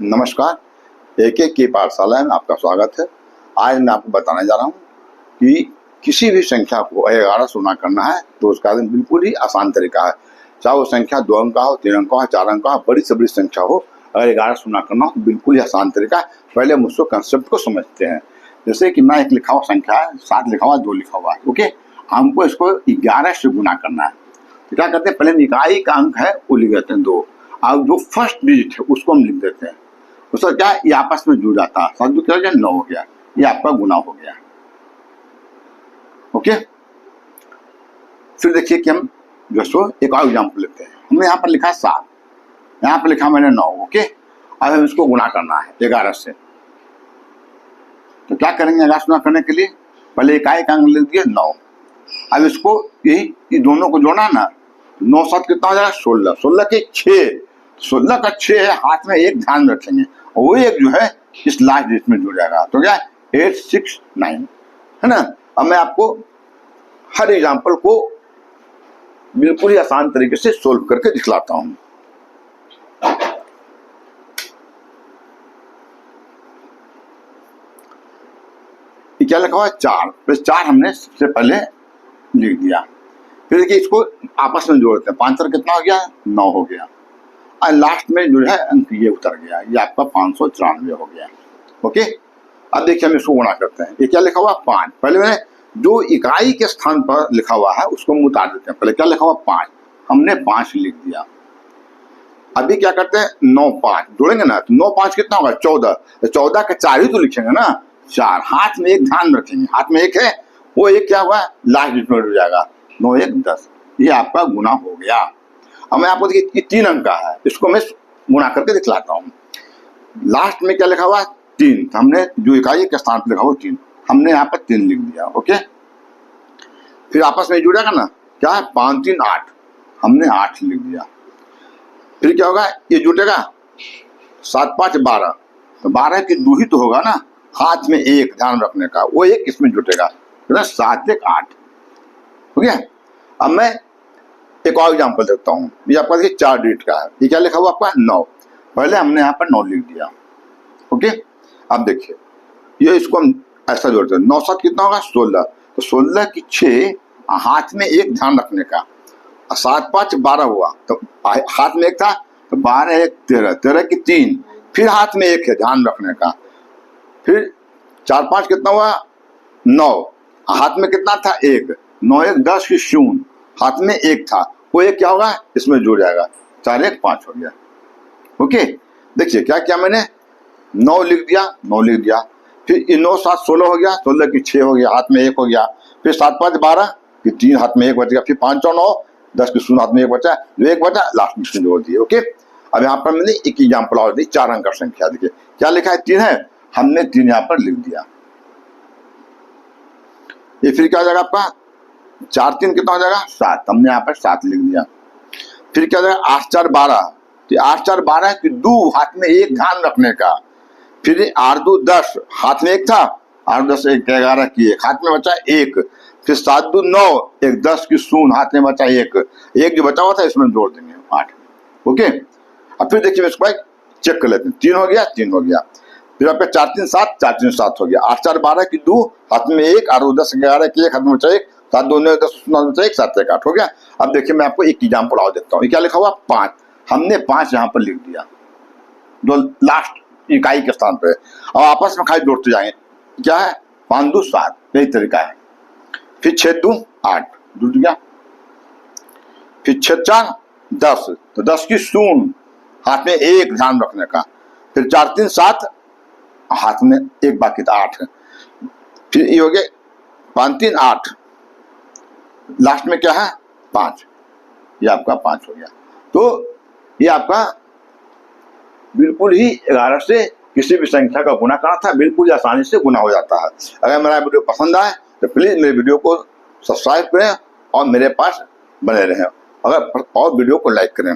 नमस्कार, एक एक की पाठशाला में आपका स्वागत है। आज मैं आपको बताने जा रहा हूँ कि किसी भी संख्या को 11 से गुणा करना है तो उसका बिल्कुल ही आसान तरीका है। चाहे वो संख्या 2 अंक का हो, 3 अंक का हो, 4 अंक का हो, बड़ी से बड़ी संख्या हो, अगर 11 से गुणा करना हो तो बिल्कुल ही आसान तरीका है। पहले हम उसको कंसेप्ट को समझते हैं। जैसे कि मैं एक लिखा हुआ संख्या है, 7 लिखा हुआ, 2 लिखा हुआ है, ओके। हमको इसको 11 से गुणा करना है तो क्या करते हैं, पहले इकाई का अंक है वो लिख देते हैं 2, और जो फर्स्ट डिजिट है उसको हम लिख देते हैं। उसका क्या, ये आपस में जुड़ जाता है, 7 क्या हो गया, 9 हो गया, ये आपका गुना हो गया, ओके। फिर देखिए कि हम जो सो एक और एग्जाम्पल लेते हैं। हमने यहाँ पर लिखा 7, यहाँ पर लिखा मैंने 9, ओके। अब हम इसको गुना करना है 11 से। तो क्या करेंगे 11 गुना करने के लिए, पहले इकाई का अंक लिख दिया 9। अब इसको यही दोनों को जोड़ना है ना, 9 7 कितना हो जाएगा, 16, 16 के 6, 16 का 6 है, हाथ में एक ध्यान रखेंगे, और वो एक जो है इस लास्ट डिजिट में जुड़ जाएगा, तो क्या 8 6 9 है ना। अब मैं आपको हर एग्जाम्पल को बिल्कुल ही आसान तरीके से सोल्व करके दिखलाता हूं। क्या लिखा हुआ है, 4 प्लस 4 हमने सबसे पहले लिख दिया। फिर देखिए इसको आपस में जोड़ते हैं, 5 4 कितना हो गया, 9 हो गया, और लास्ट में जो है अंक ये उतर गया, ये आपका 594 हो गया, ओके। अब देखिए हम इसको गुणा करते हैं। ये क्या लिखा हुआ, 5, पहले मैंने जो इकाई के स्थान पर लिखा हुआ है उसको हम उतार देते हैं। पहले क्या लिखा हुआ 5, हमने 5 लिख दिया। अभी क्या करते हैं, 9 5 जोड़ेंगे ना, तो 9 5 कितना होगा, 14, तो 14 का 4 ही तो लिखेंगे ना, 4, हाथ में एक ध्यान रखेंगे, हाथ में एक है, वो एक क्या हुआ, लास्ट डिजिट में हो जाएगा, 9 1 10, ये आपका गुना हो गया। अब मैं आपको देखिए 3 अंक का है, इसको मैं गुणा करके दिखलाता हूँ। लास्ट में क्या लिखा हुआ, 3, हमने जो इकाई के स्थान पर लिखा हुआ 3, हमने यहाँ पर 3 लिख दिया, ओके। फिर आपस में जुड़ेगा ना, क्या है, 5 3 8, हमने 8 लिख दिया। फिर क्या होगा, ये जुटेगा 7 5 12, तो 12 की 2 ही तो होगा ना, हाथ में एक ध्यान रखने का, वो एक इसमें जुटेगा, 7 1 8 हो गया। अब मैं एक और एग्जाम्पल देता हूँ। ये आपका देखिए 4 डिजिट का है, ये क्या लिखा हुआ आपका 9, पहले हमने यहाँ पर 9 लिख दिया, ओके। अब देखिए ये इसको हम ऐसा जोड़ते हैं, 9 7 कितना होगा, 16, तो 16 की 6, हाथ में एक ध्यान रखने का, 7 5 12 हुआ, तो हाथ में एक था, तो 12 1 13, 13 की 3, फिर हाथ में एक है ध्यान रखने का, फिर 4 5 कितना हुआ, 9, हाथ में कितना था, 1, 9 1 10 की 0, हाथ में एक था, वो एक क्या होगा, इसमें जुड़ जाएगा, 4 1 5 हो गया, ओके। देखिए क्या क्या मैंने 9 लिख दिया, 9 लिख दिया, फिर 9 7 16 हो गया, 16 की 6 हो गया, हाथ में एक हो गया, फिर 7 5 12 की 3, हाथ में एक बच गया, फिर 5 4 9 10 की 0, हाथ में एक बचा, जो एक बचा लास्ट में जोड़ दिए, ओके। अब यहाँ पर मैंने एक एग्जाम्पल और दी, 4 अंक का संख्या, देखिए क्या लिखा है, 3 है, हमने 3 यहाँ पर लिख दिया। ये फिर क्या हो जाएगा आपका, 4 3 कितना हो जाएगा, 7, हमने यहाँ पर 7 लिख दिया। फिर क्या हो जाएगा, 8 4 12, तो 8 4 12 की 2, हाथ में एक ध्यान रखने का, फिर 8 2 10, हाथ में एक था, 8 10 1 11 की 1, हाथ में बचा 1, फिर 7 2 9 1 10 की 0, हाथ में बचा 1, एक जो बचा हुआ था इसमें जोड़ देंगे 8, ओके। अब फिर देखिए इसको चेक कर लेते हैं, 3 हो गया, 3 हो गया, फिर आपका 4 3 7, 4 3 7 हो गया, 8 4 12 की 2, हाथ में 1, 8 2 10 11 की 1, हाथ में बचा 1, 7 2 9 10 बचा 1, 7 1 8 हो गया। अब देखिए मैं आपको एक एग्जाम्पल और देता हूँ। ये क्या लिखा हुआ, 5, हमने 5 यहाँ पर लिख दिया, जो लास्ट इकाई के स्थान पे, और आपस में खाली जोड़ते जाएंगे, क्या है, 5 2 7, यही तरीका है। फिर 6 2 8 जुड़ गया, फिर 6 4 10, तो 10 की 0, हाथ में एक ध्यान रखने का, फिर 4 3 7, हाथ में एक बाकी था 8, फिर ये हो गया 5 3 8, लास्ट में क्या है 5, ये आपका 5 हो गया। तो ये आपका बिल्कुल ही 11 से किसी भी संख्या का गुना करना था, बिल्कुल आसानी से गुना हो जाता है। अगर मेरा वीडियो पसंद आए तो प्लीज मेरे वीडियो को सब्सक्राइब करें और मेरे पास बने रहें, अगर और वीडियो को लाइक करें।